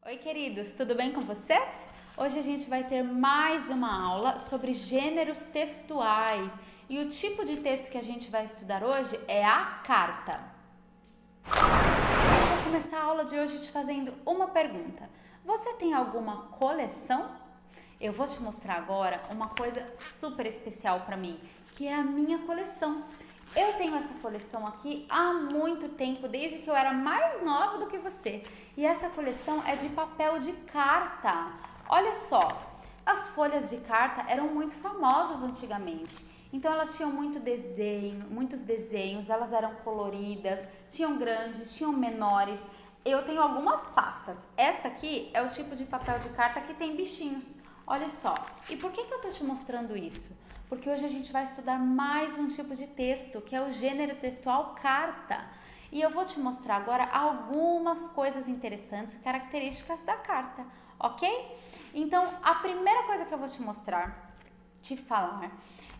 Oi, queridos, tudo bem com vocês? Hoje a gente vai ter mais uma aula sobre gêneros textuais e o tipo de texto que a gente vai estudar hoje é a carta. Eu vou começar a aula de hoje te fazendo uma pergunta. Você tem alguma coleção? Eu vou te mostrar agora uma coisa super especial para mim, que é a minha coleção. Eu tenho essa coleção aqui há muito tempo, desde que eu era mais nova do que você. E essa coleção é de papel de carta. Olha só, as folhas de carta eram muito famosas antigamente. Então elas tinham muitos desenhos, elas eram coloridas, tinham grandes, tinham menores. Eu tenho algumas pastas. Essa aqui é o tipo de papel de carta que tem bichinhos. Olha só. E por que eu tô te mostrando isso? Porque hoje a gente vai estudar mais um tipo de texto, que é o gênero textual carta. E eu vou te mostrar agora algumas coisas interessantes e características da carta, ok? Então, a primeira coisa que eu vou te falar,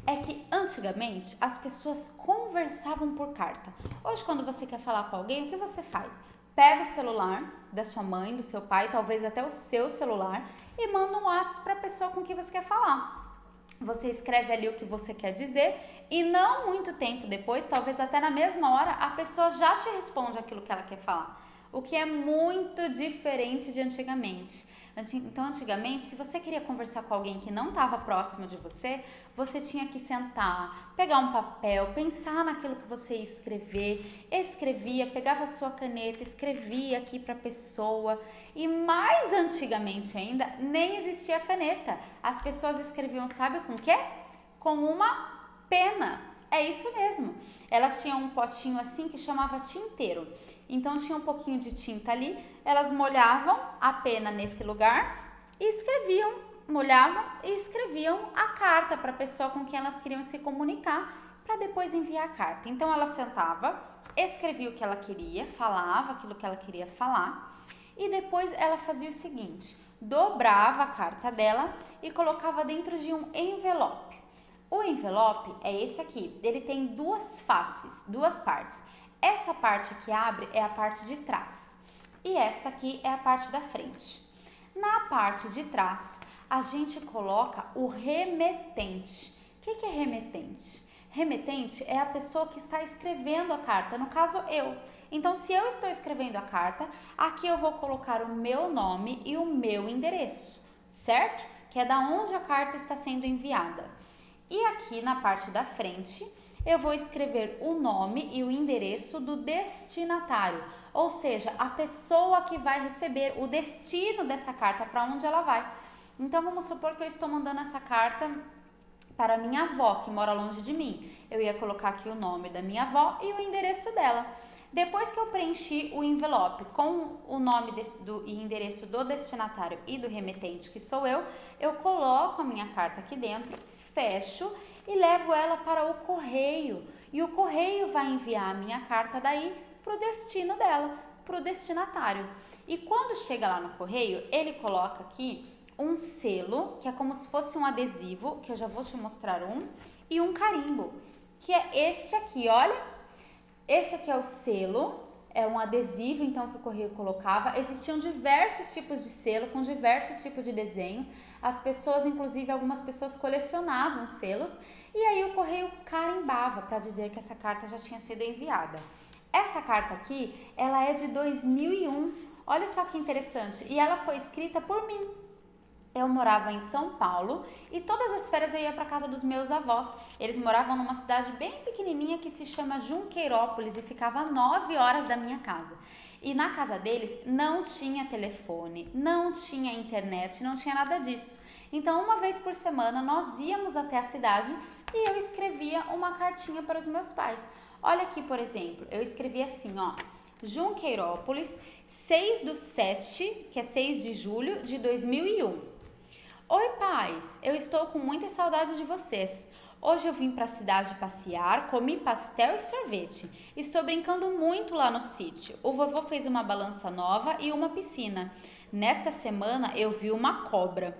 é que antigamente as pessoas conversavam por carta. Hoje, quando você quer falar com alguém, o que você faz? Pega o celular da sua mãe, do seu pai, talvez até o seu celular e manda um WhatsApp para a pessoa com quem você quer falar. Você escreve ali o que você quer dizer e não muito tempo depois, talvez até na mesma hora, a pessoa já te responde aquilo que ela quer falar. O que é muito diferente de antigamente. Então, antigamente, se você queria conversar com alguém que não estava próximo de você, você tinha que sentar, pegar um papel, pensar naquilo que você ia escrever, escrevia, pegava a sua caneta, escrevia aqui para a pessoa. E mais antigamente ainda, nem existia caneta. As pessoas escreviam, sabe com o quê? Com uma pena. É isso mesmo. Elas tinham um potinho assim que chamava tinteiro. Então tinha um pouquinho de tinta ali, elas molhavam a pena nesse lugar e escreviam, molhavam e escreviam a carta para a pessoa com quem elas queriam se comunicar para depois enviar a carta. Então ela sentava, escrevia o que ela queria, falava aquilo que ela queria falar e depois ela fazia o seguinte, dobrava a carta dela e colocava dentro de um envelope. O envelope é esse aqui, ele tem duas faces, duas partes. Essa parte que abre é a parte de trás e essa aqui é a parte da frente. Na parte de trás, a gente coloca o remetente. O que é remetente? Remetente é a pessoa que está escrevendo a carta, no caso eu. Então, se eu estou escrevendo a carta, aqui eu vou colocar o meu nome e o meu endereço, certo? Que é da onde a carta está sendo enviada. E aqui na parte da frente, eu vou escrever o nome e o endereço do destinatário, ou seja, a pessoa que vai receber o destino dessa carta, para onde ela vai. Então, vamos supor que eu estou mandando essa carta para minha avó, que mora longe de mim. Eu ia colocar aqui o nome da minha avó e o endereço dela. Depois que eu preenchi o envelope com o nome e endereço do destinatário e do remetente, que sou eu coloco a minha carta aqui dentro, fecho e levo ela para o correio. E o correio vai enviar a minha carta daí para o destino dela, para o destinatário. E quando chega lá no correio, ele coloca aqui um selo, que é como se fosse um adesivo, que eu já vou te mostrar e um carimbo, que é este aqui, olha. Esse aqui é o selo, é um adesivo então que o correio colocava. Existiam diversos tipos de selo, com diversos tipos de desenhos. As pessoas, inclusive algumas pessoas colecionavam selos e aí o correio carimbava para dizer que essa carta já tinha sido enviada. Essa carta aqui, ela é de 2001, olha só que interessante, e ela foi escrita por mim. Eu morava em São Paulo e todas as férias eu ia para casa dos meus avós. Eles moravam numa cidade bem pequenininha que se chama Junqueirópolis e ficava a 9 horas da minha casa. E na casa deles não tinha telefone, não tinha internet, não tinha nada disso. Então, uma vez por semana, nós íamos até a cidade e eu escrevia uma cartinha para os meus pais. Olha aqui, por exemplo, eu escrevi assim, ó, Junqueirópolis, 6/7, que é 6 de julho de 2001. Oi, pais, eu estou com muita saudade de vocês. Hoje eu vim para a cidade passear, comi pastel e sorvete. Estou brincando muito lá no sítio. O vovô fez uma balança nova e uma piscina. Nesta semana eu vi uma cobra.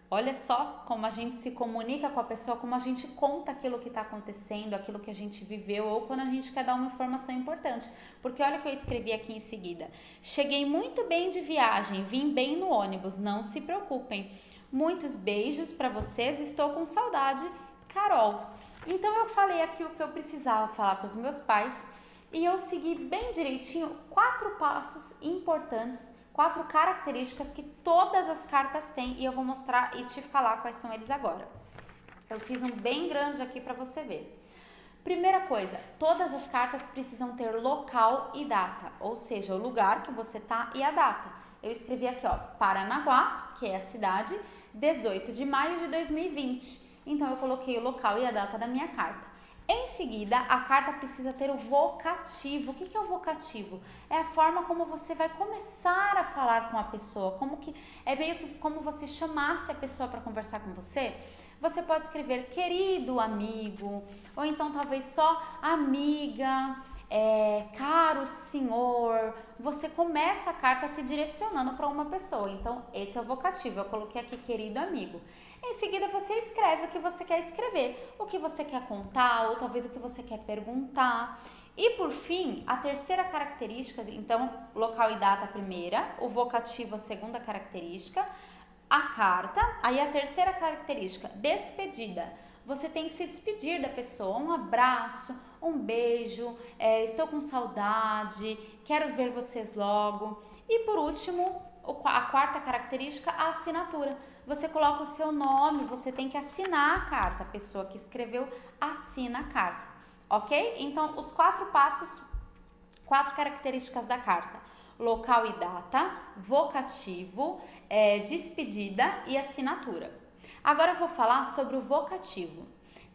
Olha só como a gente se comunica com a pessoa, como a gente conta aquilo que está acontecendo, aquilo que a gente viveu, ou quando a gente quer dar uma informação importante. Porque olha o que eu escrevi aqui em seguida. Cheguei muito bem de viagem, vim bem no ônibus, não se preocupem. Muitos beijos para vocês, estou com saudade, Carol. Então eu falei aqui o que eu precisava falar para os meus pais e eu segui bem direitinho 4 passos importantes, 4 características que todas as cartas têm e eu vou mostrar e te falar quais são eles agora. Eu fiz um bem grande aqui para você ver. Primeira coisa, todas as cartas precisam ter local e data, ou seja, o lugar que você tá e a data. Eu escrevi aqui, ó, Paranaguá, que é a cidade, 18 de maio de 2020. Então eu coloquei o local e a data da minha carta. Em seguida, a carta precisa ter o vocativo. O que é o vocativo? É a forma como você vai começar a falar com a pessoa, é meio que como você chamasse a pessoa para conversar com você. Você pode escrever querido amigo, ou então talvez só amiga, caro senhor. Você começa a carta se direcionando para uma pessoa. Então, esse é o vocativo. Eu coloquei aqui querido amigo. Em seguida, você escreve o que você quer escrever, o que você quer contar, ou talvez o que você quer perguntar. E por fim, a terceira característica, então, local e data a primeira, o vocativo a segunda característica, a carta, aí a terceira característica, despedida. Você tem que se despedir da pessoa, um abraço, um beijo, estou com saudade, quero ver vocês logo. E por último, a quarta característica, a assinatura. Você coloca o seu nome, você tem que assinar a carta, a pessoa que escreveu assina a carta, ok? Então, os 4 passos, 4 características da carta: local e data, vocativo, despedida e assinatura. Agora eu vou falar sobre o vocativo.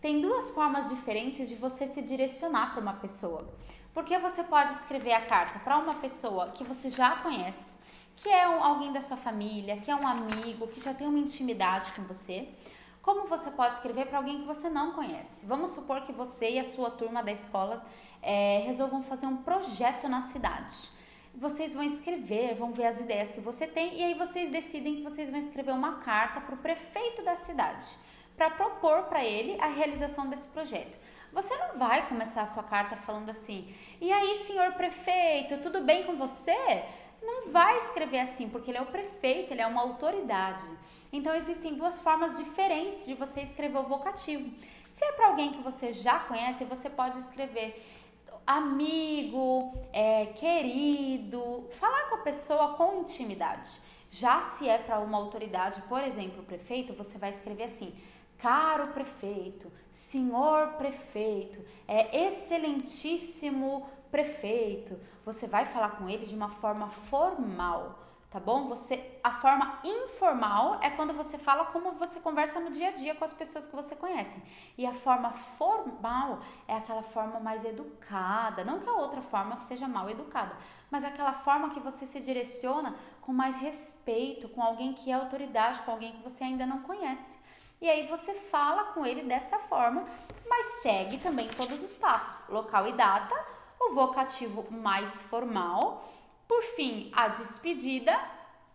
Tem 2 formas diferentes de você se direcionar para uma pessoa. Porque você pode escrever a carta para uma pessoa que você já conhece, que é alguém da sua família, que é um amigo, que já tem uma intimidade com você. Como você pode escrever para alguém que você não conhece? Vamos supor que você e a sua turma da escola resolvam fazer um projeto na cidade. Vocês vão escrever, vão ver as ideias que você tem e aí vocês decidem que vocês vão escrever uma carta para o prefeito da cidade para propor para ele a realização desse projeto. Você não vai começar a sua carta falando assim: e aí, senhor prefeito, tudo bem com você? Não vai escrever assim, porque ele é o prefeito, ele é uma autoridade. Então, existem 2 formas diferentes de você escrever o vocativo. Se é para alguém que você já conhece, você pode escrever amigo, querido, falar com a pessoa com intimidade. Já se é para uma autoridade, por exemplo, o prefeito, você vai escrever assim: caro prefeito, senhor prefeito, excelentíssimo prefeito. Você vai falar com ele de uma forma formal, tá bom? A forma informal é quando você fala como você conversa no dia a dia com as pessoas que você conhece. E a forma formal é aquela forma mais educada, não que a outra forma seja mal educada, mas aquela forma que você se direciona com mais respeito, com alguém que é autoridade, com alguém que você ainda não conhece. E aí você fala com ele dessa forma, mas segue também todos os passos: local e data, o vocativo mais formal, por fim, a despedida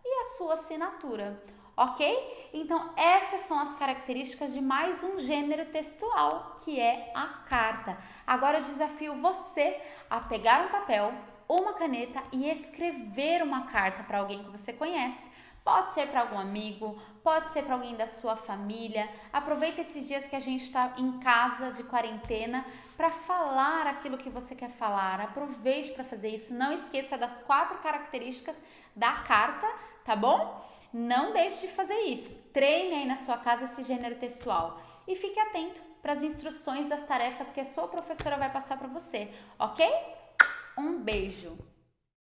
e a sua assinatura, ok? Então, essas são as características de mais um gênero textual, que é a carta. Agora eu desafio você a pegar um papel, uma caneta e escrever uma carta para alguém que você conhece. Pode ser para algum amigo, pode ser para alguém da sua família. Aproveita esses dias que a gente está em casa de quarentena para falar aquilo que você quer falar. Aproveite para fazer isso. Não esqueça das 4 características da carta, tá bom? Não deixe de fazer isso. Treine aí na sua casa esse gênero textual. E fique atento para as instruções das tarefas que a sua professora vai passar para você, ok? Um beijo!